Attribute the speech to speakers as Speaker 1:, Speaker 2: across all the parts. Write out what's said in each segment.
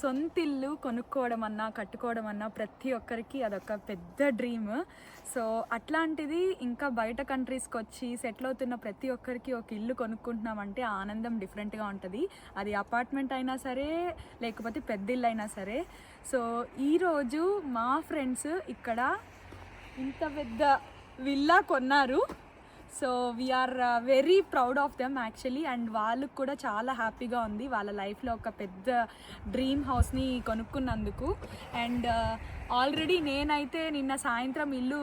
Speaker 1: సొంత ఇల్లు కొనుక్కోవడం అన్నా కట్టుకోవడం అన్నా ప్రతి ఒక్కరికి అదొక పెద్ద డ్రీమ్. సో అట్లాంటిది ఇంకా బయట కంట్రీస్కి వచ్చి సెటిల్ అవుతున్న ప్రతి ఒక్కరికి ఒక ఇల్లు కొనుక్కుంటున్నామంటే ఆనందం డిఫరెంట్గా ఉంటుంది. అది అపార్ట్మెంట్ అయినా సరే లేకపోతే పెద్ద ఇల్లు అయినా సరే. సో ఈరోజు మా ఫ్రెండ్స్ ఇక్కడ ఇంత పెద్ద విల్లా కొన్నారు. So we are very proud of them actually. And వాళ్ళకు కూడా చాలా హ్యాపీగా ఉంది వాళ్ళ లైఫ్లో ఒక పెద్ద డ్రీమ్ హౌస్ని కొనుక్కున్నందుకు. అండ్ ఆల్రెడీ నేనైతే నిన్న సాయంత్రం ఇల్లు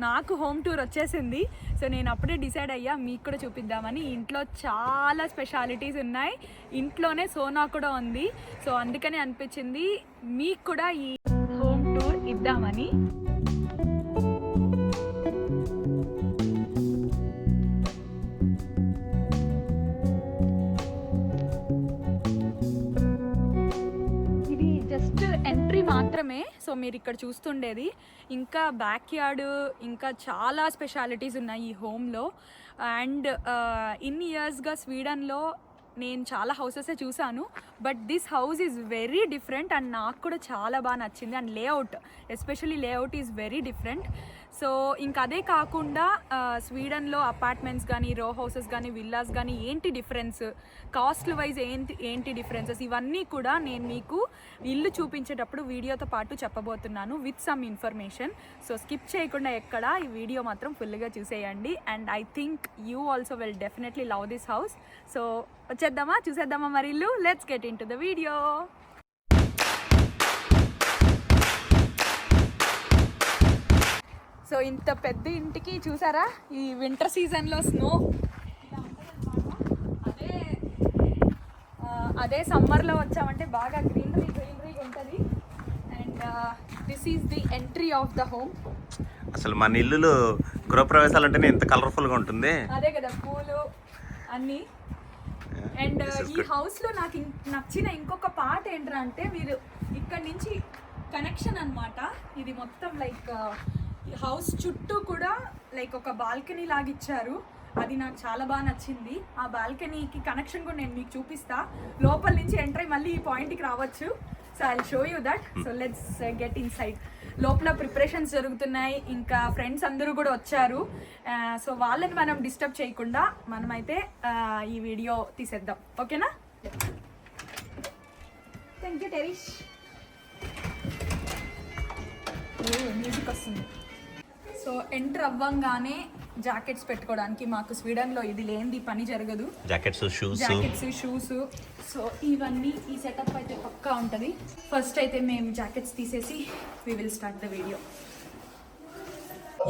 Speaker 1: నాకు హోమ్ టూర్ వచ్చేసింది. సో నేను అప్పుడే డిసైడ్ అయ్యా మీకు కూడా చూపిద్దామని. ఇంట్లో చాలా స్పెషాలిటీస్ ఉన్నాయి, ఇంట్లోనే సోనా కూడా ఉంది. సో అందుకనే అనిపించింది మీకు కూడా ఈ హోమ్ టూర్ ఇద్దామని. ఎంట్రీ మాత్రమే. సో మీరు ఇక్కడ చూస్తుండేది ఇంకా బ్యాక్ యార్డ్, ఇంకా చాలా స్పెషాలిటీస్ ఉన్నాయి ఈ హోమ్లో. అండ్ ఇన్ని ఇయర్స్గా స్వీడన్లో నేను చాలా హౌసెసే చూశాను, but this house is very different and నాకు కూడా చాలా బాగా నచ్చింది. And layout, especially layout is very different. So ఇంకా అదే కాకుండా స్వీడన్లో అపార్ట్మెంట్స్ కానీ రో హౌసెస్ కానీ విల్లాస్ కానీ ఏంటి డిఫరెన్స్, కాస్ట్ వైజ్ ఏంటి డిఫరెన్సెస్, ఇవన్నీ కూడా నేను మీకు ఇల్లు చూపించేటప్పుడు వీడియోతో పాటు చెప్పబోతున్నాను with some information. So skip చేయకుండా ఎక్కడ ఈ వీడియో మాత్రం ఫుల్గా చూసేయండి. And I think you also will definitely love this house. So చూసేద్దామా మరి ఇల్లు. Let's get in to the video. So ఇంత పెద్ద ఇంటికి చూసారా ఈ వింటర్ సీజన్లో స్నో, అదే సమ్మర్లో వచ్చామంటే బాగా గ్రీనరీగా ఉంటుంది. And this is the entry of the home.
Speaker 2: అసలు మన ఇల్లులో గృహప్రవేశాలు అంటేనే ఎంత కలర్ఫుల్గా ఉంటుంది.
Speaker 1: అదే కదా, పూలు అన్నీ. అండ్ ఈ హౌస్లో నాకు నచ్చిన ఇంకొక పార్ట్ ఏంట్రా అంటే మీరు ఇక్కడ నుంచి కనెక్షన్ అన్నమాట. ఇది మొత్తం లైక్ హౌస్ చుట్టూ కూడా లైక్ ఒక బాల్కనీ లాగా ఇచ్చారు. అది నాకు చాలా బాగా నచ్చింది. ఆ బాల్కనీకి కనెక్షన్ కూడా నేను మీకు చూపిస్తా. లోపల నుంచి ఎంటర్ అయ్యి మళ్ళీ ఈ పాయింట్కి రావచ్చు. So I show you that. So let's get in side. లోపల ప్రిపరేషన్స్ జరుగుతున్నాయి, ఇంకా ఫ్రెండ్స్ అందరూ కూడా వచ్చారు. సో వాళ్ళని మనం డిస్టర్బ్ చేయకుండా మనమైతే ఈ వీడియో తీసేద్దాం, ఓకేనా? థ్యాంక్ యూ టెరిష్. మ్యూజిక్ వస్తుంది. సో ఎంటర్ అవ్వంగానే జాకెట్స్ పెట్టుకోవడానికి మాకు స్వీడన్లో ఇది లేనిది పని జరగదు. Jackets, shoes. సో ఇవన్నీ ఈ సెటప్ అయితే పక్కా ఉంటుంది. ఫస్ట్ అయితే మేము జాకెట్స్ తీసేసి we will start the video.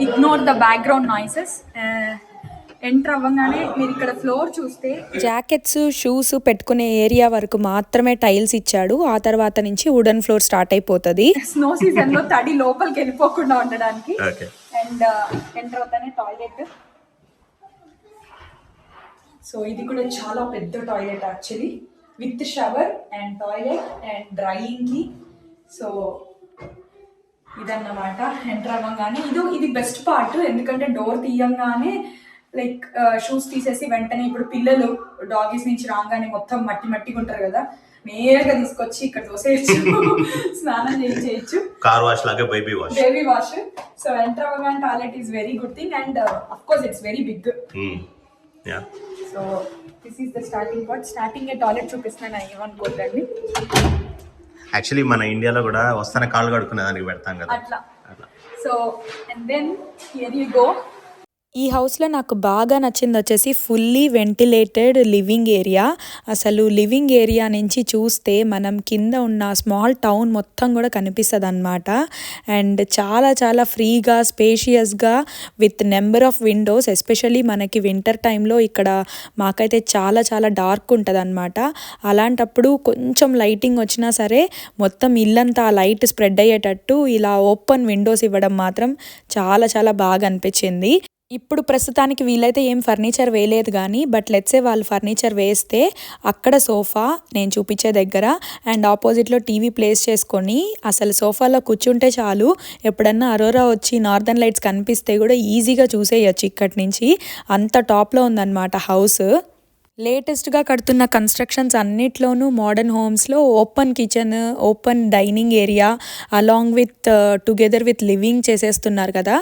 Speaker 1: Ignore the background noises. Enter అవ్వగానే మీరు ఇక్కడ ఫ్లోర్ చూస్తే
Speaker 3: జాకెట్స్, షూస్ పెట్టుకునే ఏరియా వరకు మాత్రమే టైల్స్ ఇచ్చాడు. ఆ తర్వాత నుంచి వుడెన్ ఫ్లోర్ స్టార్ట్ అయిపోతుంది.
Speaker 1: స్నో సీజన్ లో తడి లోపలికి వెళ్ళిపోకుండా ఉండడానికి. అండ్ ఎంటర్ అవుతానే టాయిలెట్. సో ఇది కూడా చాలా పెద్ద toilet actually, with shower and toilet and drying కి. సో ఇదన్నమాట ఎంటర్ అవ్వగానే. ఇది బెస్ట్ పార్ట్, ఎందుకంటే డోర్ తీయంగానే లైక్ షూస్ తీసేసి వెంటనే ఇప్పుడు పిల్లలు డాగీస్ నుంచి రాగానే మొత్తం మట్టిగా ఉంటారు కదా, నేరుగా తీసుకొచ్చి ఇక్కడ దోసేయచ్చు, స్నానం చేయొచ్చు.
Speaker 2: కార్ వాష్ లాగా బేబీ వాష్.
Speaker 1: సో ఎంటర్ అవ్వగానే toilet is very good thing and of course it's very big. So this is the starting part. Starting toilet చూపిస్తున్నాను, ఏమనుకోకండి.
Speaker 2: యాక్చువల్లీ మన ఇండియాలో కూడా వస్తానే కాళ్ళు కడుక్కునే దానికి పెడతాం కదా
Speaker 1: అట్లా. So and then here you go.
Speaker 3: ఈ హౌస్లో నాకు బాగా నచ్చింది వచ్చేసి ఫుల్లీ వెంటిలేటెడ్ లివింగ్ ఏరియా. అసలు లివింగ్ ఏరియా నుంచి చూస్తే మనం కింద ఉన్న స్మాల్ టౌన్ మొత్తం కూడా కనిపిస్తుంది అన్నమాట. అండ్ చాలా ఫ్రీగా, స్పేషియస్గా with number of Windows. Especially మనకి వింటర్ టైంలో ఇక్కడ మాకైతే చాలా డార్క్ ఉంటుంది అన్నమాట. అలాంటప్పుడు కొంచెం లైటింగ్ వచ్చినా సరే మొత్తం ఇల్లంతా లైట్ స్ప్రెడ్ అయ్యేటట్టు ఇలా ఓపెన్ విండోస్ ఇవ్వడం మాత్రం చాలా బాగా అనిపించింది. ఇప్పుడు ప్రస్తుతానికి వీళ్ళైతే ఏం ఫర్నిచర్ వేయలేదు కానీ, బట్ లెట్సే వాళ్ళు ఫర్నిచర్ వేస్తే అక్కడ సోఫా నేను చూపించే దగ్గర అండ్ ఆపోజిట్లో టీవీ ప్లేస్ చేసుకొని అసలు సోఫాలో కూర్చుంటే చాలు, ఎప్పుడన్నా అరోరా వచ్చి నార్దర్న్ లైట్స్ కనిపిస్తే కూడా ఈజీగా చూసేయచ్చు ఇక్కడి నుంచి. అంత టాప్లో ఉందన్నమాట హౌస్. లేటెస్ట్గా కడుతున్న కన్స్ట్రక్షన్స్ అన్నిట్లోనూ మోడర్న్ హోమ్స్లో open kitchen, open dining area along with together with living చేసేస్తున్నారు కదా.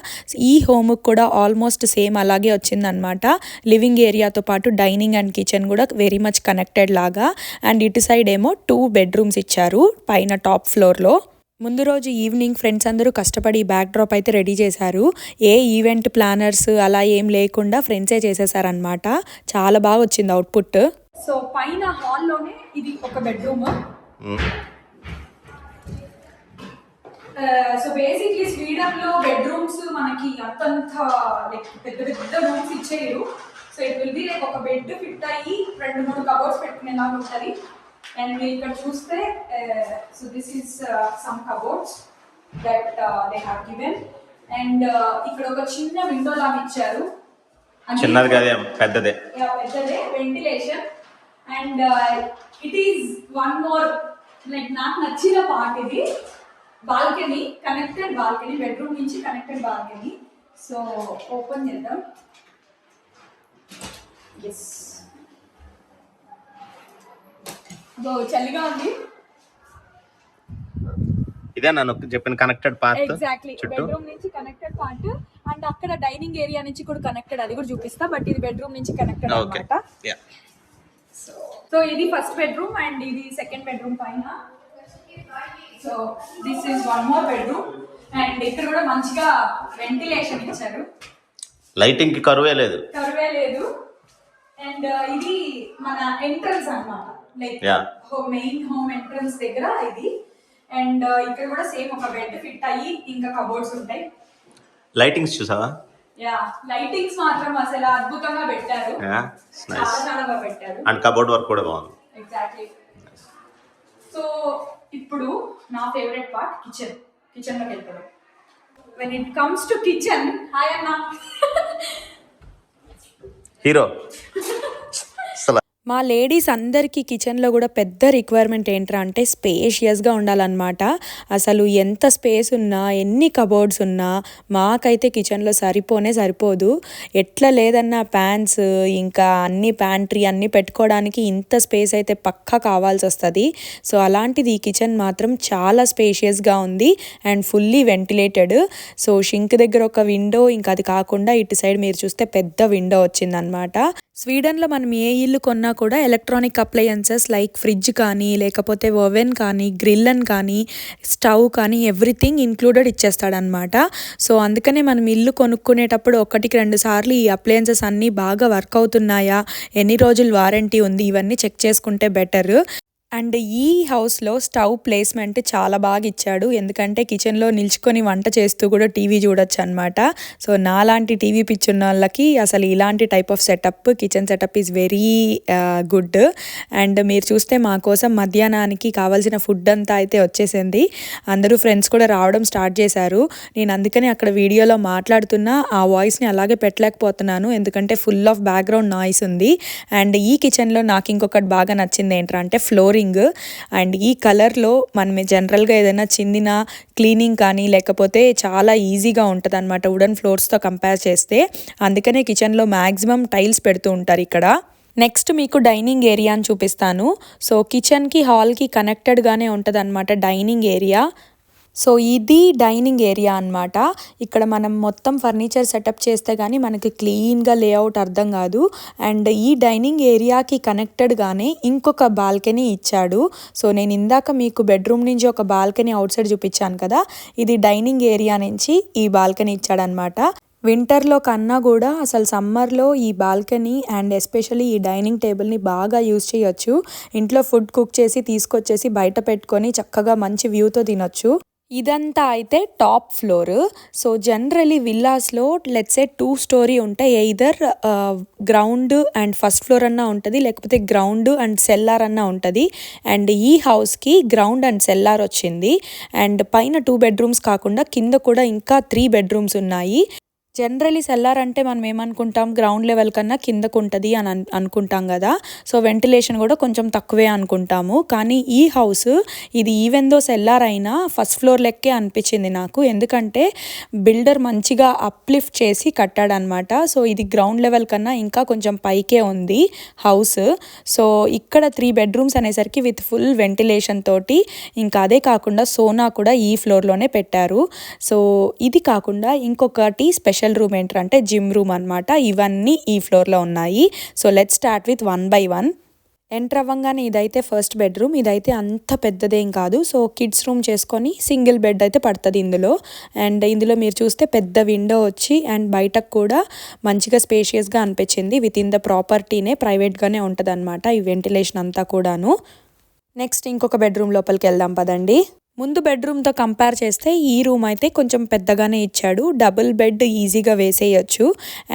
Speaker 3: ఈ హోమ్కి కూడా ఆల్మోస్ట్ సేమ్ అలాగే వచ్చిందనమాట. లివింగ్ ఏరియాతో పాటు డైనింగ్ అండ్ కిచెన్ కూడా వెరీ మచ్ కనెక్టెడ్ లాగా. అండ్ ఇటు సైడ్ ఏమో 2 బెడ్రూమ్స్ ఇచ్చారు పైన టాప్ ఫ్లోర్లో. ముందు రోజు ఈవినింగ్ ఫ్రెండ్స్ అందరూ కష్టపడి బ్యాక్ డ్రాప్ అయితే రెడీ చేశారు. ఏ ఈవెంట్ ప్లానర్స్ అలా ఏం లేకుండా ఫ్రెండ్సే చేసేసారనమాట. చాలా బాగా వచ్చింది అవుట్పుట్.
Speaker 1: సో పైన హాల్లోనే ఇది ఒక బెడ్రూమ్. సో బేసిక్లీ స్వీడన్లో బెడ్రూమ్స్ మనకి అంతంత లైక్ పెద్ద పెద్ద రూమ్స్ ఇచ్చేయరు. So it will be like ఒక బెడ్ ఫిట్ అయ్యి 2-3 కబోర్డ్స్ పెట్టుకునేలాగా ఉంటుంది. అండ్ మీరు ఇక్కడ చూస్తే so this is some cupboards that they have given. And ఇక్కడ ఒక చిన్న విండో లాగా ఇచ్చారు.
Speaker 2: చిన్నది కాదే పెద్దదే.
Speaker 1: పెద్దదే ventilation. And it is one more like నాకు నచ్చిన పార్ట్ ఇది బాల్కనీ, కనెక్టెడ్ బాల్కనీ, బెడ్రూమ్ నుంచి కనెక్టెడ్ బాల్కనీ. సో ఓపెన్ చేద్దాం. ఎస్, చలిగా ఉంది.
Speaker 2: ఇదే నన్ను చెప్పిన కనెక్టెడ్ పార్ట్.
Speaker 1: ఎగ్జాక్ట్లీ బెడ్రూమ్ నుంచి కనెక్టెడ్ పార్ట్. అండ్ అక్కడ డైనింగ్ ఏరియా నుంచి కూడా కనెక్టెడ్, అది కూడా చూపిస్తా. బట్ ఇది బెడ్రూమ్ నుంచి కనెక్టెడ్ అన్నమాట. సో ఇది ఫస్ట్ బెడ్రూమ్ అండ్ ఇది సెకండ్ బెడ్రూమ్ పైన. So this is one more bedroom. And ఇక్కడ కూడా మంచిగా వెంటిలేషన్ ఇచ్చారు.
Speaker 2: లైటింగ్ కి కరువే లేదు.
Speaker 1: అండ్ ఇది మన ఎంట్రన్స్ అన్నమాట, లైక్ మెయిన్ హోమ్ ఎంట్రన్స్ దగ్గర ఇది. అండ్ ఇక్కడ కూడా సేమ్ ఒక బెడ్ ఫిట్ అయ్యి ఇంకా కబోర్డ్స్ ఉంటాయి.
Speaker 2: లైటింగ్స్ చూసావా?
Speaker 1: యా, లైటింగ్స్ మాత్రం అసలు అద్భుతంగా పెట్టారు. చాలా బాగా పెట్టారు.
Speaker 2: అండ్ కబోర్డ్ వర్క్ కూడా బాగుంది.
Speaker 1: ఎగ్జాక్ట్లీ. సో ఇప్పుడు నా ఫేవరెట్ పార్ట్ కిచెన్ లోకి వెళ్తాను. When it comes to kitchen, hi అన్న
Speaker 2: హీరో.
Speaker 3: మా లేడీస్ అందరికీ కిచెన్లో కూడా పెద్ద రిక్వైర్మెంట్ ఏంట్రా అంటే స్పేషియస్గా ఉండాలన్నమాట. అసలు ఎంత స్పేస్ ఉన్నా, ఎన్ని కబోర్డ్స్ ఉన్నా మాకైతే కిచెన్లో సరిపోదు. ఎట్లా లేదన్నా ప్యాన్స్, ఇంకా అన్ని ప్యాంట్రీ అన్నీ పెట్టుకోవడానికి ఇంత స్పేస్ అయితే పక్కా కావాల్సి వస్తుంది. సో అలాంటిది ఈ కిచెన్ మాత్రం చాలా స్పేషియస్గా ఉంది and fully ventilated. So sink దగ్గర ఒక విండో, ఇంకా అది కాకుండా ఇటు సైడ్ మీరు చూస్తే పెద్ద విండో వచ్చిందనమాట. స్వీడన్లో మనం ఏ ఇల్లు కొన్నా కూడా ఎలక్ట్రానిక్ అప్లయన్సెస్ లైక్ ఫ్రిడ్జ్ కానీ, లేకపోతే ఓవెన్ కానీ, గ్రిల్లన్ కానీ, స్టవ్ కానీ ఎవ్రీథింగ్ ఇంక్లూడెడ్ ఇచ్చేస్తాడనమాట. సో అందుకనే మనం ఇల్లు కొనుక్కునేటప్పుడు 1-2 సార్లు ఈ అప్లయన్సెస్ అన్నీ బాగా వర్క్ అవుతున్నాయా, ఎన్ని రోజులు వారంటీ ఉంది, ఇవన్నీ చెక్ చేసుకుంటే బెటర్. అండ్ ఈ హౌస్లో స్టవ్ ప్లేస్మెంట్ చాలా బాగా ఇచ్చాడు. ఎందుకంటే కిచెన్లో నిల్చుకొని వంట చేస్తూ కూడా టీవీ చూడొచ్చు అనమాట. సో నాలాంటి టీవీ పిచ్చున్న వాళ్ళకి అసలు ఇలాంటి type of setup, kitchen setup is very good. And మీరు చూస్తే మా కోసం మధ్యాహ్నానికి కావాల్సిన ఫుడ్ అంతా అయితే వచ్చేసింది. అందరూ ఫ్రెండ్స్ కూడా రావడం స్టార్ట్ చేశారు. నేను అందుకని అక్కడ వీడియోలో మాట్లాడుతున్నా ఆ వాయిస్ని అలాగే పెట్టలేకపోతున్నాను, ఎందుకంటే ఫుల్ ఆఫ్ బ్యాక్గ్రౌండ్ నాయిస్ ఉంది. అండ్ ఈ కిచెన్లో నాకు ఇంకొకటి బాగా నచ్చింది ఏంటంటే ఫ్లోరింగ్. అండ్ ఈ కలర్లో మనం జనరల్గా ఏదైనా చిన్న క్లీనింగ్ కానీ లేకపోతే చాలా ఈజీగా ఉంటుంది అనమాట వుడెన్ ఫ్లోర్స్తో కంపేర్ చేస్తే. అందుకనే కిచెన్లో మ్యాక్సిమం టైల్స్ పెడుతూ ఉంటారు ఇక్కడ. నెక్స్ట్ మీకు డైనింగ్ ఏరియా అని చూపిస్తాను. సో కిచెన్కి హాల్కి కనెక్టెడ్గానే ఉంటుంది అనమాట డైనింగ్ ఏరియా. సో ఇది డైనింగ్ ఏరియా అన్నమాట. ఇక్కడ మనం మొత్తం ఫర్నిచర్ సెటప్ చేస్తే కానీ మనకి క్లీన్గా లేఅవుట్ అర్థం కాదు. అండ్ ఈ డైనింగ్ ఏరియాకి కనెక్టెడ్గానే ఇంకొక బాల్కనీ ఇచ్చాడు. సో నేను ఇందాక మీకు బెడ్రూమ్ నుంచి ఒక బాల్కనీ అవుట్ సైడ్ చూపించాను కదా, ఇది డైనింగ్ ఏరియా నుంచి ఈ బాల్కనీ ఇచ్చాడనమాట. వింటర్లో కన్నా కూడా అసలు సమ్మర్లో ఈ బాల్కనీ అండ్ ఎస్పెషల్లీ ఈ డైనింగ్ టేబుల్ని బాగా యూజ్ చేయొచ్చు. ఇంట్లో ఫుడ్ కుక్ చేసి తీసుకొచ్చేసి బయట పెట్టుకొని చక్కగా మంచి వ్యూతో తినొచ్చు. ఇదంతా అయితే టాప్ ఫ్లోర్. సో జనరలీ విల్లాస్లో లెట్స్ సే 2 స్టోరీ ఉంటాయి. Either ground and first floor అన్నా ఉంటుంది, లేకపోతే గ్రౌండ్ అండ్ సెల్లార్ అన్నా ఉంటుంది. అండ్ ఈ హౌస్కి గ్రౌండ్ అండ్ సెల్లార్ వచ్చింది. అండ్ పైన 2 బెడ్రూమ్స్ కాకుండా కింద కూడా ఇంకా 3 బెడ్రూమ్స్ ఉన్నాయి. జనరలీ సెల్లార్ అంటే మనం ఏమనుకుంటాం, గ్రౌండ్ లెవెల్ కన్నా కిందకు ఉంటుంది అని అనుకుంటాం కదా. సో వెంటిలేషన్ కూడా కొంచెం తక్కువే అనుకుంటాము. కానీ ఈ హౌస్ ఇది ఈవెన్ దో సెల్లార్ అయినా ఫస్ట్ ఫ్లోర్ లెక్కే అనిపించింది నాకు. ఎందుకంటే బిల్డర్ మంచిగా అప్లిఫ్ట్ చేసి కట్టాడనమాట. సో ఇది గ్రౌండ్ లెవెల్ కన్నా ఇంకా కొంచెం పైకే ఉంది హౌస్. సో ఇక్కడ 3 బెడ్రూమ్స్ అనేసరికి విత్ ఫుల్ వెంటిలేషన్ తోటి, ఇంకా అదే కాకుండా సోనా కూడా ఈ ఫ్లోర్లోనే పెట్టారు. సో ఇది కాకుండా ఇంకొకటి స్పెషల్ రూమ్ ఏంటంటే జిమ్ రూమ్ అనమాట. ఇవన్నీ ఈ ఫ్లోర్లో ఉన్నాయి. So let's start with 1 by 1. Enter అవ్వగానే ఇదైతే ఫస్ట్ బెడ్రూమ్. ఇదైతే అంత పెద్దదేం కాదు. సో కిడ్స్ రూమ్ చేసుకొని సింగిల్ బెడ్ అయితే పడుతుంది ఇందులో. అండ్ ఇందులో మీరు చూస్తే పెద్ద విండో వచ్చి అండ్ బయటకు కూడా మంచిగా స్పేషియస్గా అనిపించింది. విత్ ఇన్ ద ప్రాపర్టీనే ప్రైవేట్గానే ఉంటుంది అనమాట ఈ వెంటిలేషన్ అంతా కూడాను. నెక్స్ట్ ఇంకొక బెడ్రూమ్ లోపలికి వెళ్దాం పదండి. ముందు బెడ్రూమ్తో కంపేర్ చేస్తే ఈ రూమ్ అయితే కొంచెం పెద్దగానే ఇచ్చాడు. డబుల్ బెడ్ ఈజీగా వేసేయచ్చు.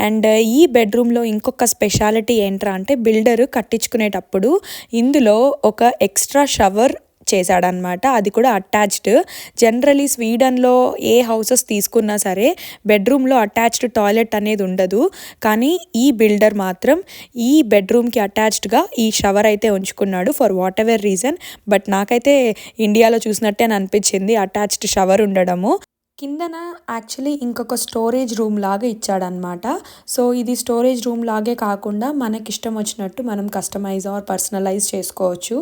Speaker 3: అండ్ ఈ బెడ్రూమ్లో ఇంకొక స్పెషాలిటీ ఏంట్రా అంటే బిల్డర్ కట్టించుకునేటప్పుడు ఇందులో ఒక ఎక్స్ట్రా షవర్ చేశాడనమాట. అది కూడా అటాచ్డ్. జనరలీ స్వీడన్లో ఏ హౌసెస్ తీసుకున్నా సరే బెడ్రూమ్లో అటాచ్డ్ టాయిలెట్ అనేది ఉండదు. కానీ ఈ బిల్డర్ మాత్రం ఈ బెడ్రూమ్కి అటాచ్డ్గా ఈ షవర్ అయితే ఉంచుకున్నాడు for whatever reason. But నాకైతే ఇండియాలో చూసినట్టే అనిపించింది అటాచ్డ్ షవర్ ఉండడము. కిందన యాక్చువల్లీ ఇంకొక స్టోరేజ్ రూమ్ లాగా ఇచ్చాడనమాట. సో ఇది స్టోరేజ్ రూమ్ లాగే కాకుండా మనకి ఇష్టం వచ్చినట్టు మనం కస్టమైజ్ ఆర్ పర్సనలైజ్ చేసుకోవచ్చు.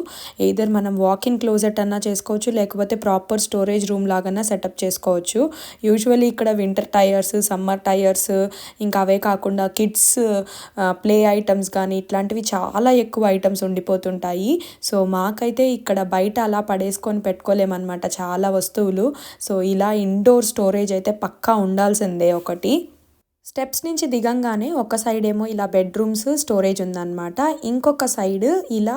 Speaker 3: ఎయిదర్ మనం వాక్ ఇన్ క్లోజెట్ అన్నా చేసుకోవచ్చు, లేకపోతే ప్రాపర్ స్టోరేజ్ రూమ్ లాగన్నా సెటప్ చేసుకోవచ్చు. యూజువల్లీ ఇక్కడ వింటర్ టైర్స్, సమ్మర్ టైర్స్, ఇంకా అవే కాకుండా కిడ్స్ ప్లే ఐటమ్స్ కానీ ఇట్లాంటివి చాలా ఎక్కువ ఐటమ్స్ ఉండిపోతుంటాయి. సో మాకైతే ఇక్కడ బయట అలా పడేసుకొని పెట్టుకోలేమన్నమాట చాలా వస్తువులు. సో ఇలా ఇండోర్ స్టోరేజ్ అయితే పక్కా ఉండాల్సిందే ఒకటి. స్టెప్స్ నుంచి దిగంగానే ఒక సైడ్ ఏమో ఇలా బెడ్రూమ్స్ స్టోరేజ్ ఉందన్నమాట. ఇంకొక సైడ్ ఇలా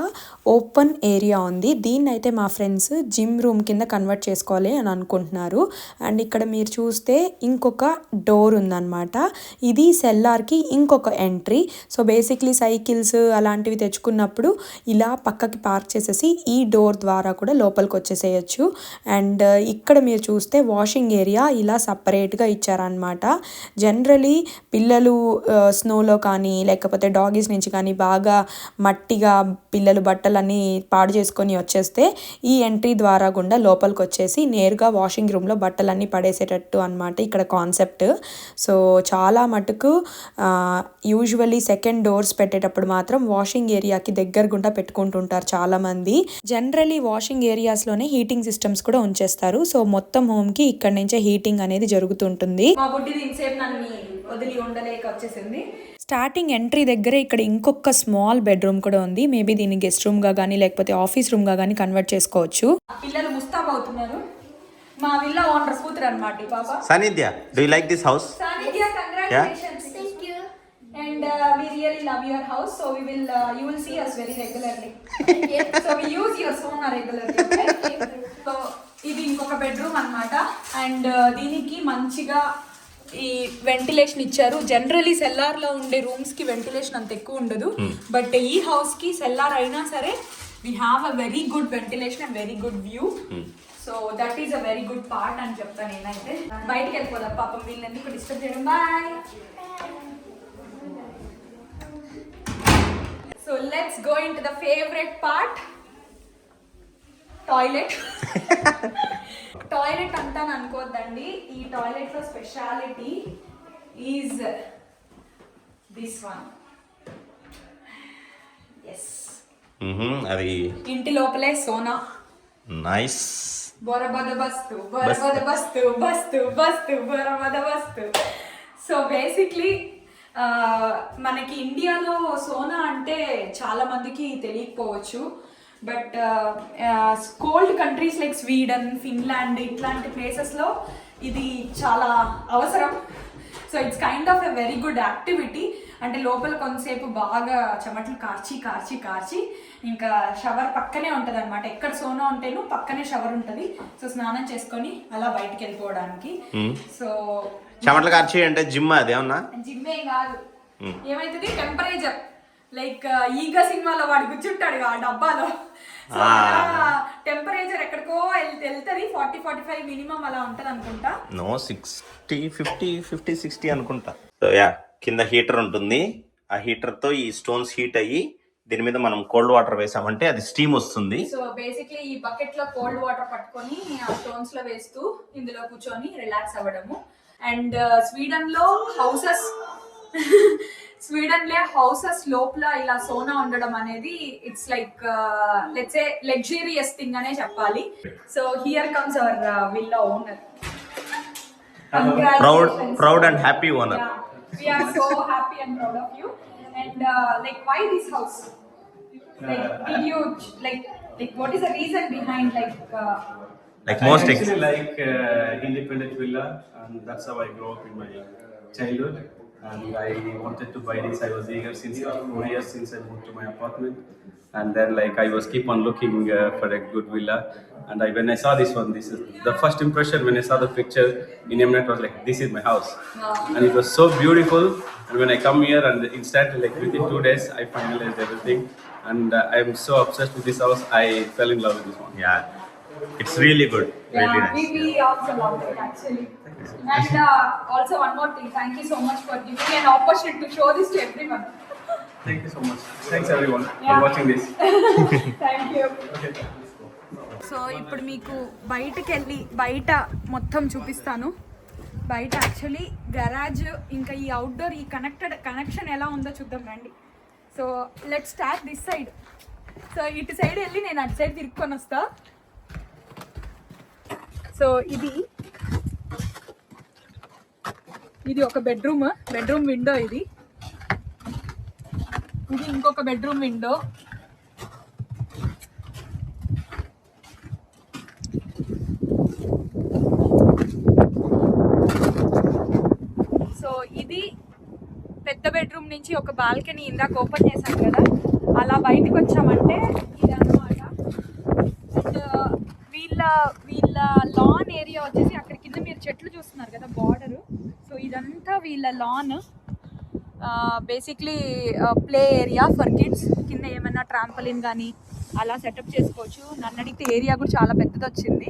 Speaker 3: ఓపెన్ ఏరియా ఉంది. దీన్ని అయితే మా ఫ్రెండ్స్ జిమ్ రూమ్ కింద కన్వర్ట్ చేసుకోవాలి అని అనుకుంటున్నారు. అండ్ ఇక్కడ మీరు చూస్తే ఇంకొక డోర్ ఉందన్నమాట. ఇది సెల్లార్కి ఇంకొక ఎంట్రీ. సో బేసిక్లీ సైకిల్స్ అలాంటివి తెచ్చుకున్నప్పుడు ఇలా పక్కకి పార్క్ చేసేసి ఈ డోర్ ద్వారా కూడా లోపలికి వచ్చేసేయచ్చు. అండ్ ఇక్కడ మీరు చూస్తే వాషింగ్ ఏరియా ఇలా సపరేట్గా ఇచ్చారనమాట. జనరలీ పిల్లలు స్నోలో కానీ లేకపోతే డాగీస్ నుంచి కానీ బాగా మట్టిగా పిల్లలు బట్టలన్నీ పాడు చేసుకొని వచ్చేస్తే ఈ ఎంట్రీ ద్వారా గుండా లోపలికి వచ్చేసి నేరుగా వాషింగ్ రూమ్లో బట్టలన్నీ పడేసేటట్టు అనమాట ఇక్కడ కాన్సెప్ట్. సో చాలా మటుకు యూజువల్లీ సెకండ్ డోర్స్ పెట్టేటప్పుడు మాత్రం వాషింగ్ ఏరియాకి దగ్గర గుండా పెట్టుకుంటుంటారు చాలామంది. జనరలీ వాషింగ్ ఏరియాస్లోనే హీటింగ్ సిస్టమ్స్ కూడా ఉంచేస్తారు. సో మొత్తం హోమ్కి ఇక్కడ నుంచే హీటింగ్ అనేది జరుగుతుంటుంది. వదిలి ఉండలేక వచ్చేసింది. స్టార్టింగ్ ఎంట్రీ దగ్గర ఇక్కడ ఇంకొక స్మాల్ బెడ్రూమ్ కూడా ఉంది. మేబీ దీన్ని గెస్ట్ రూమ్గా కానీ లేకపోతే ఆఫీస్ రూమ్గా కానీ కన్వర్ట్ చేసుకోవచ్చు.
Speaker 1: పిల్లలు ముస్తాబ్ అవుతున్నారు. మా విల్లా ఓనర్ కూతురు అన్నమాట ఈ పాప.
Speaker 2: Sannidhya, do you like this house?
Speaker 1: Sannidhya, congratulations. Thank you. And we really love your house. So you will see us very regularly. Okay. So we use your sauna regularly. Okay. So ఇది ఇంకొక bedroom అన్నమాట. And దీనికి మంచిగా ఈ ventilation ఇచ్చారు. Generally సెల్లార్లో ఉండే రూమ్స్కి ventilation అంత ఎక్కువ ఉండదు. బట్ ఈ హౌస్కి సెల్లార్ అయినా సరే we have a very good ventilation and very good view. So that is a very good part అని చెప్తాను నేనైతే. బయటకు వెళ్ళిపోదాం పాపం, వీళ్ళని ఎందుకు డిస్టర్బ్ చేయడం. Bye. So let's go in to the favourite part, toilet. Toilet అంతా అనుకోవద్దండి. ఈ టాయిలెట్ లో speciality is this one. Yes,
Speaker 2: అది
Speaker 1: ఇంటి లోపలే సోనా.
Speaker 2: నైస్.
Speaker 1: బొరబద బస్తు, బొరబద బస్తు, బస్తు బస్తు, బొరబద బస్తు. సో బేసిక్లీ మనకి ఇండియాలో సోనా అంటే చాలా మందికి తెలియకపోవచ్చు. But cold countries like Sweden, Finland ఇట్లాంటి ప్లేసెస్లో ఇది చాలా అవసరం. So it's kind of a very good activity. అంటే లోపల కొంతసేపు బాగా చెమటలు కార్చి కార్చి కార్చి ఇంకా షవర్ పక్కనే ఉంటుంది అనమాట. ఎక్కడ సోనా ఉంటేనో పక్కనే షవర్ ఉంటుంది. సో స్నానం చేసుకొని అలా బయటికి వెళ్ళిపోవడానికి. సో
Speaker 2: చెమటలు కార్చి అంటే జిమ్, అదేమన్నా
Speaker 1: జిమ్ ఏం కాదు. ఏమైతుంది, టెంపరేచర్ లైక్ ఈగ సినిమాలో వాడు కూర్చుంటాడు ఆ డబ్బాలో. సో టెంపరేచర్ ఎక్కడికో వెళ్తే ఉంటది 40-45 మినిమం అలా ఉంటది అనుకుంటా.
Speaker 2: నో 50-60 అనుకుంటా. సో యా, కింద హీటర్ ఉంటుంది. ఆ హీటర్ తో ఈ స్టోన్స్ హీట్ అయ్యి దీని మీద మనం కోల్డ్ వాటర్ వేసామంటే అది స్టీమ్ వస్తుంది.
Speaker 1: సో బేసిక్లీ ఈ బకెట్ లో కోల్డ్ వాటర్ పట్టుకొని ఆ స్టోన్స్ లో వేస్తూ ఇందులో కూర్చొని రిలాక్స్ అవ్వడము. అండ్ స్వీడన్ లో హౌసెస్ లోపల ఇలా సోనా ఉండడం అనేది it's like let's say luxurious thing అనే చెప్పాలి. So here comes hour villa owner.
Speaker 2: Proud and happy owner.
Speaker 1: Yeah, we are so happy and proud of you. And like, why this house? Like, did you like what is the reason behind
Speaker 2: most
Speaker 4: actually independent villa, and that's how I grew up in my childhood. And I wanted to buy this. I was eager since 4 years since I moved to my apartment. And then I was keep on looking for a good villa. And when I saw this one, this is the first impression when I saw the picture in Mnet was like, this is my house. And it was so beautiful. And when I come here and instantly within 2 days, I finalized everything. And I am so obsessed with this house. I fell in love with this one.
Speaker 2: Yeah, it's really good. Really
Speaker 1: yeah,
Speaker 2: nice.
Speaker 1: we also love it actually. And also one more thing, thank you so much for giving me an opportunity to show this to everyone.
Speaker 4: Thank you so much. Thanks everyone
Speaker 1: Yeah.
Speaker 4: for watching this.
Speaker 1: Thank you.
Speaker 4: Okay.
Speaker 1: So ఇప్పుడు మీకు బయటకు వెళ్ళి బయట మొత్తం చూపిస్తాను. బయట actually garage ఇంకా ఈ అవుట్డోర్ ఈ కనెక్షన్ ఎలా ఉందో చూద్దాం రండి. So let start this side. So ఇటు సైడ్ వెళ్ళి నేను అటు సైడ్ తిరుక్కొని వస్తా. సో ఇది ఒక బెడ్రూమ్ విండో. ఇది ఇంకొక బెడ్రూమ్ విండో. సో ఇది పెద్ద బెడ్రూమ్ నుంచి ఒక బాల్కనీ ఇందాక ఓపెన్ చేశాను కదా, అలా బయటకు వచ్చామంటే ఇది అన్నమాట. అండ్ వీళ్ళ లాన్ ఏరియా వచ్చేసి అక్కడ కింద మీరు చెట్లు చూస్తున్నారు కదా బార్డరు. సో ఇదంతా వీళ్ళ lawn, basically play area for kids. కింద ఏమైనా ట్రాంపలిన్ కానీ అలా సెటప్ చేసుకోవచ్చు. నన్ను అడిగితే ఏరియా కూడా చాలా పెద్దది వచ్చింది.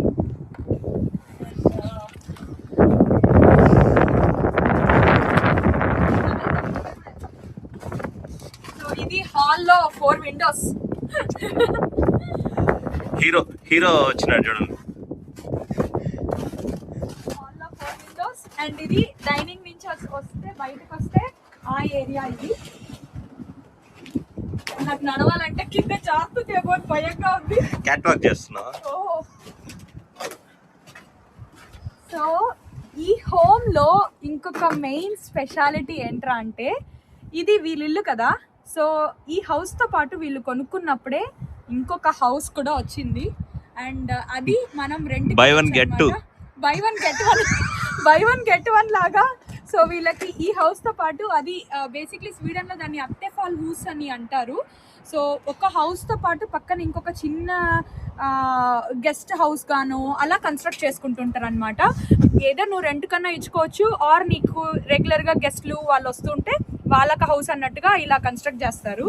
Speaker 1: సో ఇది హాల్లో 4 విండోస్.
Speaker 2: హీరో వచ్చినాడు చూడండి.
Speaker 1: హాల్లో 4 విండోస్. అండ్ ఇది డైనింగ్ నుంచి వస్తే బయటకు వస్తే ఆ ఏరియా. ఇది నాకు నడవాలంటే కింద జారుతుంది ఏమో భయంగా ఉంది.
Speaker 2: క్యాట్ వాక్ చేస్తున్నా.
Speaker 1: సో ఈ హోమ్ లో ఇంకొక మెయిన్ స్పెషాలిటీ ఏంట్రా అంటే, ఇది వీళ్ళిల్లు కదా. సో ఈ హౌస్ తో పాటు వీళ్ళు కొనుక్కున్నప్పుడే ఇంకొక హౌస్ కూడా వచ్చింది. అండ్ అది మనం rent
Speaker 2: Buy one get two లాగా. సో వీళ్ళకి ఈ హౌస్ తో పాటు అది బేసిక్లీ స్వీడన్ లో దాన్ని అత్తెఫాల్ హూస్ అని అంటారు. సో ఒక హౌస్ తో పాటు పక్కన ఇంకొక చిన్న గెస్ట్ హౌస్ గాను అలా కన్స్ట్రక్ట్ చేసుకుంటుంటారు అనమాట. ఏదో నువ్వు రెంట్ కన్నా ఇచ్చుకోవచ్చు, ఆర్ నీకు రెగ్యులర్గా గెస్ట్లు వాళ్ళు వస్తుంటే వాళ్ళకి హౌస్ అన్నట్టుగా ఇలా కన్స్ట్రక్ట్ చేస్తారు.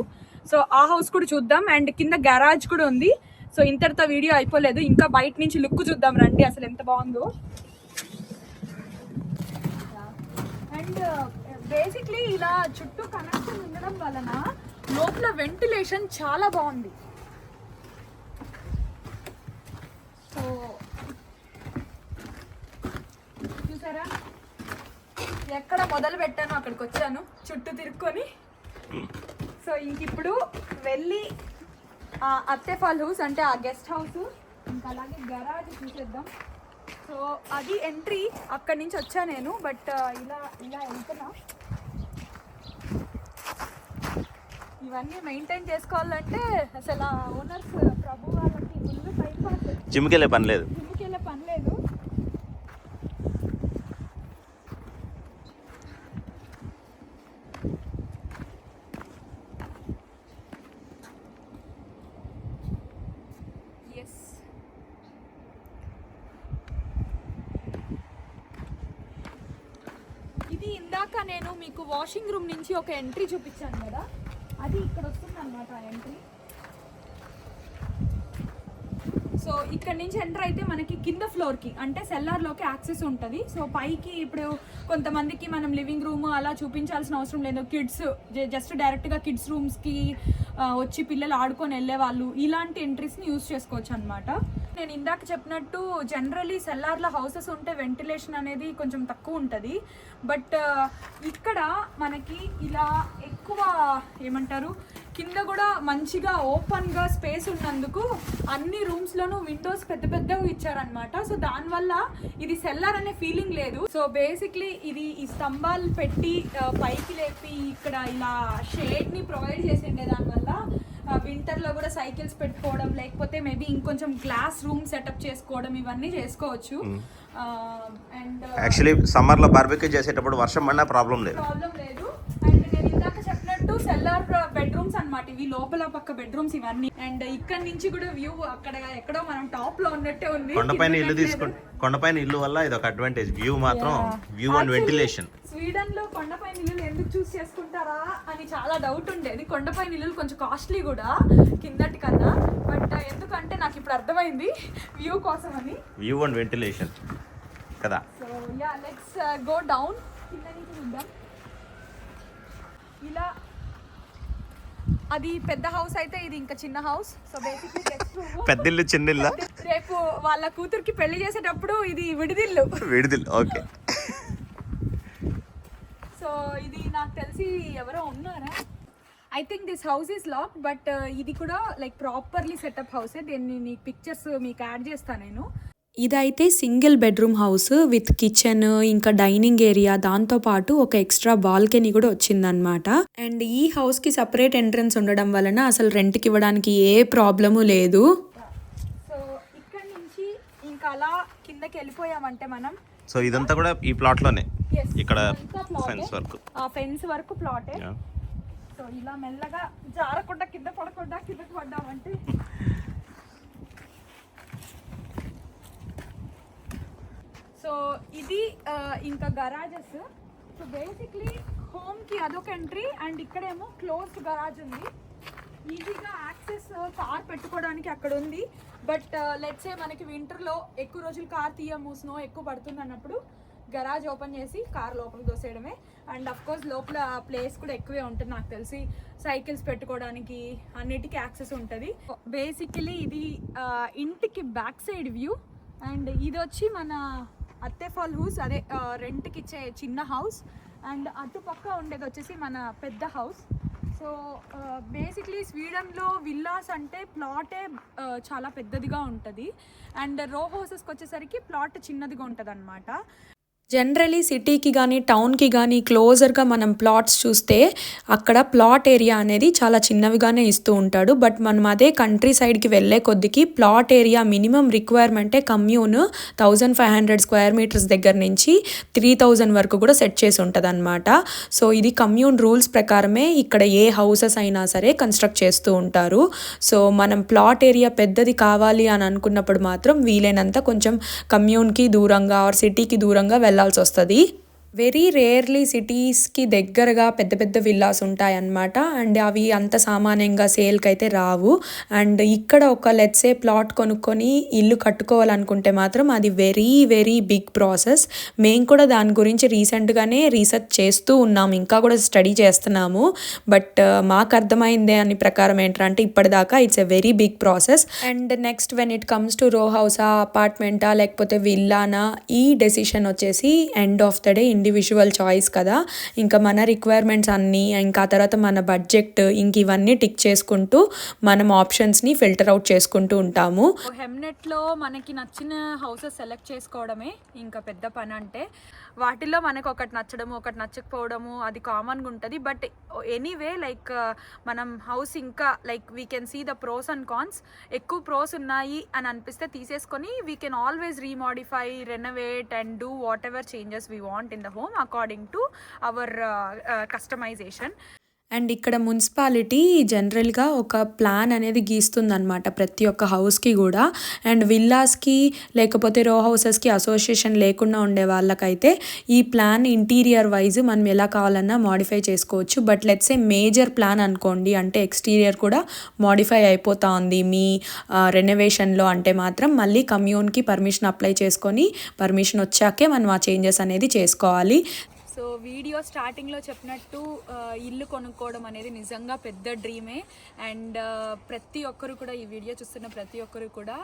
Speaker 2: సో ఆ హౌస్ కూడా చూద్దాం. అండ్ కింద గ్యారాజ్ కూడా ఉంది. సో ఇంతటితో వీడియో అయిపోలేదు, ఇంకా బయట నుంచి లుక్ చూద్దాం రండి అసలు ఎంత బాగుందో. అండ్ బేసిక్లీ ఇలా చుట్టూ కనెక్షన్ ఉండడం వలన లోపల వెంటిలేషన్ చాలా బాగుంది. సో చూసారా, ఎక్కడ మొదలు పెట్టాను అక్కడికి వచ్చాను చుట్టూ తిరుక్కొని. సో ఇంక ఇప్పుడు వెళ్ళి అత్తెఫాల్ హౌస్ అంటే ఆ గెస్ట్ హౌస్, ఇంకా అలాగే గరాజ్ చూసేద్దాం. సో అది ఎంట్రీ, అక్కడి నుంచి వచ్చా నేను. బట్ ఇలా వెళ్తున్నా. ఇవన్నీ మెయింటైన్ చేసుకోవాలంటే అసలు ఆ ఓనర్స్ ప్రభు వాళ్ళకి ఫుల్ టైం పాస్. జిమ్కి వెళ్ళే పని లేదు.
Speaker 1: ఇది ఇందాక నేను మీకు వాషింగ్ రూమ్ నుంచి ఒక ఎంట్రీ చూపించాను కదా, అది ఇక్కడ వస్తుంది అన్నమాట ఆ ఎంట్రీ.
Speaker 2: సో ఇక్కడ నుంచి ఎంటర్ అయితే మనకి కింద ఫ్లోర్కి అంటే సెల్లార్లోకి యాక్సెస్ ఉంటుంది. సో పైకి ఇప్పుడు కొంతమందికి మనం లివింగ్ రూమ్ అలా చూపించాల్సిన అవసరం లేదు, కిడ్స్ జస్ట్ డైరెక్ట్గా కిడ్స్ రూమ్స్కి వచ్చి పిల్లలు ఆడుకొని వెళ్ళే వాళ్ళు ఇలాంటి ఎంట్రీస్ని యూజ్ చేసుకోవచ్చు అనమాట. నేను ఇందాక చెప్పినట్టు జనరలీ సెల్లార్లో హౌసెస్ ఉంటే వెంటిలేషన్ అనేది కొంచెం తక్కువ ఉంటుంది. బట్ ఇక్కడ మనకి ఇలా ఎక్కువ ఏమంటారు కింద కూడా మంచిగా ఓపెన్గా స్పేస్ ఉన్నందుకు అన్ని రూమ్స్లోనూ విండోస్ పెద్ద పెద్దవి ఇచ్చారనమాట. సో దానివల్ల ఇది సెల్లార్ అనే ఫీలింగ్ లేదు. సో బేసిక్లీ ఇది ఈ స్తంభాలు పెట్టి పైకి లేపి ఇక్కడ ఇలా షేడ్ని ప్రొవైడ్ చేసిండే దానివల్ల వింటర్లో కూడా సైకిల్స్ పెట్టుకోవడం లేకపోతే మేబీ ఇంకొంచెం గ్లాస్ రూమ్ సెటప్ చేసుకోవడం ఇవన్నీ చేసుకోవచ్చు. అండ్
Speaker 5: యాక్చువల్లీ సమ్మర్లో బార్బెక్యూ చేసేటప్పుడు వర్షం పడినా ప్రాబ్లం లేదు.
Speaker 2: అండ్ నేను ఇందాక చెప్పినట్టు సెల్లార్ బెడ్రూమ్స్ అన్నమాట ఇవి, లోపల పక్క బెడ్రూమ్స్ ఇవన్నీ. అండ్ ఇక్కడ నుంచి కూడా వ్యూ అక్కడ ఎక్కడో మనం టాప్ లో ఉన్నట్టే ఉంది.
Speaker 5: కొండపైన ఇల్లు వల్ల ఇది ఒక అడ్వాంటేజ్. వ్యూ మాత్రం వ్యూ అండ్ వెంటిలేషన్.
Speaker 2: స్వీడన్ లో కొండపైన ఇల్లులు ఎందుకు చూస్ చేసుకుంటారా అని చాలా డౌట్ ఉండేది. కొండపైన ఇల్లులు కొంచెం కాస్ట్లీ కూడా కిందటి కన్నా, బట్ ఎందుకంటే నాకు ఇప్పుడు అర్థమైంది వ్యూ కోసం అని.
Speaker 5: వ్యూ అండ్ వెంటిలేషన్ కదా.
Speaker 2: So yeah let's go down. కింద నుంచి చూద్దాం. ఇలా అది పెద్ద హౌస్ అయితే ఇది ఇంకా చిన్న house. So basically guest room.
Speaker 5: పెద్ద ఇల్లు చిన్న ఇల్లు.
Speaker 2: రేపు వాళ్ళ కూతురికి పెళ్లి చేసేటప్పుడు ఇది విడిదిల్లు.
Speaker 5: ఓకే.
Speaker 2: సో ఇది నాకు తెలిసి ఎవరో ఉన్నారా, I think this house is lock, but ఇది కూడా లైక్ ప్రాపర్లీ సెటప్ హౌసే. దీన్ని పిక్చర్స్ మీకు యాడ్ చేస్తాను నేను.
Speaker 3: ఇదైతే single bedroom house with kitchen ఇంకా డైనింగ్ ఏరియా, దాంతోపాటు ఒక ఎక్స్ట్రా బాల్కనీ కూడా వచ్చిందనమాట. అండ్ ఈ హౌస్కి సపరేట్ ఎంట్రన్స్ ఉండడం వలన అసలు రెంట్కి ఇవ్వడానికి ఏ ప్రాబ్లము లేదు.
Speaker 2: సో ఇక్కడ నుంచి ఇంకా అలా కిందకి వెళ్ళిపోయామంటే మనం.
Speaker 5: సో ఇదంతా కూడా ఈ ప్లాట్ లోనే, ఇక్కడ
Speaker 2: ఫెన్స్ వరకు ప్లాటే. సో ఇలా మెల్లగా జారకుండా కిందకి పడ్డామంటే సో ఇది ఇంకా గరాజెస్. సో బేసిక్లీ హోమ్కి అదొక ఎంట్రీ అండ్ ఇక్కడేమో క్లోజ్డ్ గరాజ్ ఉంది. ఈజీగా యాక్సెస్ కార్ పెట్టుకోవడానికి అక్కడ ఉంది. బట్ లెట్స్ సే మనకి వింటర్లో ఎక్కువ రోజులు కార్ తీయము, స్నో ఎక్కువ పడుతుంది అన్నప్పుడు గరాజ్ ఓపెన్ చేసి కార్ లోపలికి దోసేయడమే. అండ్ అఫ్ కోర్స్ లోపల ప్లేస్ కూడా ఎక్కువే ఉంటుంది, నాకు తెలిసి సైకిల్స్ పెట్టుకోవడానికి అన్నిటికీ యాక్సెస్ ఉంటుంది. బేసికలీ ఇది ఇంటికి బ్యాక్ సైడ్ వ్యూ. అండ్ ఇది వచ్చి మన అత్తేఫాల్ హౌస్, అదే రెంట్కి ఇచ్చే చిన్న హౌస్. అండ్ అటుపక్క ఉండేది వచ్చేసి మన పెద్ద హౌస్. సో బేసిక్లీ స్వీడన్లో విల్లాస్ అంటే ప్లాటే చాలా పెద్దదిగా ఉంటుంది. అండ్ రో హౌసెస్కి వచ్చేసరికి ప్లాట్ చిన్నదిగా ఉంటుంది అనమాట.
Speaker 3: జనరలీ సిటీకి కానీ టౌన్కి కానీ క్లోజర్గా మనం ప్లాట్స్ చూస్తే అక్కడ ప్లాట్ ఏరియా అనేది చాలా చిన్నవిగానే ఇస్తూ ఉంటాడు. బట్ మనం అదే కంట్రీ సైడ్కి వెళ్ళే కొద్దికి ప్లాట్ ఏరియా మినిమం రిక్వైర్మెంటే కమ్యూన్ 1500 స్క్వేర్ మీటర్స్ దగ్గర నుంచి 3000 వరకు కూడా సెట్ చేసి ఉంటుంది అనమాట. సో ఇది కమ్యూన్ రూల్స్ ప్రకారమే ఇక్కడ ఏ హౌసెస్ అయినా సరే కన్స్ట్రక్ట్ చేస్తూ ఉంటారు. సో మనం ప్లాట్ ఏరియా పెద్దది కావాలి అని అనుకున్నప్పుడు మాత్రం వీలైనంత కొంచెం కమ్యూన్కి దూరంగా ఆర్ సిటీకి దూరంగా వెళ్ళాల్సి వస్తుంది. వెరీ రేర్లీ సిటీస్కి దగ్గరగా పెద్ద పెద్ద విల్లాస్ ఉంటాయన్నమాట. అండ్ అవి అంత సామాన్యంగా సేల్కి అయితే రావు. అండ్ ఇక్కడ ఒక లెట్సే ప్లాట్ కొనుక్కొని ఇల్లు కట్టుకోవాలనుకుంటే మాత్రం అది వెరీ వెరీ బిగ్ ప్రాసెస్. మేము కూడా దాని గురించి రీసెంట్గానే రీసెర్చ్ చేస్తూ ఉన్నాము, ఇంకా కూడా స్టడీ చేస్తున్నాము. బట్ మాకు అర్థమైందే అని ప్రకారం ఏంటంటే ఇప్పటిదాకా it's a very big process. And next when it comes to row హౌసా, అపార్ట్మెంటా లేకపోతే విల్లానా, ఈ డెసిషన్ వచ్చేసి end of the day individual choice కదా. ఇంకా మన రిక్వైర్మెంట్స్ అన్నీ, ఇంకా తర్వాత మన బడ్జెట్, ఇంక ఇవన్నీ టిక్ చేసుకుంటూ మనం ఆప్షన్స్ని ఫిల్టర్ అవుట్ చేసుకుంటూ ఉంటాము.
Speaker 1: హెమ్నెట్లో మనకి నచ్చిన హౌసెస్ సెలెక్ట్ చేసుకోవడమే ఇంకా పెద్ద పని. అంటే వాటిల్లో మనకు ఒకటి నచ్చడము ఒకటి నచ్చకపోవడము అది కామన్గా ఉంటుంది. బట్ ఎనీవే లైక్ మనం హౌస్ ఇంకా like we can see the pros and cons. ఎక్కువ ప్రోస్ ఉన్నాయి అని అనిపిస్తే తీసేసుకొని we can always remodify, renovate and do whatever changes we want in the home according to our customization.
Speaker 3: And ఇక్కడ municipality జనరల్గా ఒక plan అనేది గీస్తుందన్నమాట ప్రతి ఒక్క హౌస్కి కూడా. అండ్ విల్లాస్కి లేకపోతే రో హౌసెస్కి అసోసియేషన్ లేకుండా ఉండే వాళ్ళకైతే ఈ ప్లాన్ ఇంటీరియర్ వైజ్ మనం ఎలా కావాలన్నా మాడిఫై చేసుకోవచ్చు. But let's a major plan అనుకోండి, అంటే ఎక్స్టీరియర్ కూడా మాడిఫై అయిపోతా ఉంది మీ రెనోవేషన్లో అంటే మాత్రం మళ్ళీ కమ్యూన్కి పర్మిషన్ అప్లై చేసుకొని పర్మిషన్ వచ్చాకే మనం ఆ చేంజెస్ అనేది చేసుకోవాలి.
Speaker 1: సో వీడియో స్టార్టింగ్లో చెప్పినట్టు ఇల్లు కొనుక్కోవడం అనేది నిజంగా పెద్ద డ్రీమే. అండ్ ప్రతి ఒక్కరు కూడా ఈ వీడియో చూస్తున్న ప్రతి ఒక్కరు కూడా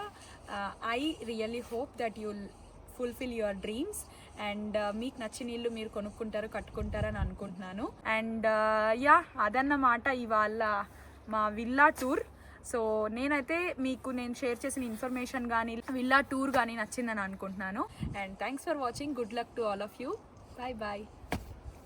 Speaker 1: I really hope that you'll fulfil your dreams and మీకు నచ్చిన ఇల్లు మీరు కొనుక్కుంటారు, కట్టుకుంటారని అనుకుంటున్నాను. అండ్ అదన్నమాట ఇవాళ మా విల్లా టూర్. సో నేనైతే మీకు నేను షేర్ చేసిన ఇన్ఫర్మేషన్ కానీ విల్లా టూర్ కానీ నచ్చిందని అనుకుంటున్నాను. And thanks for watching. Good luck to all of you. Bye bye.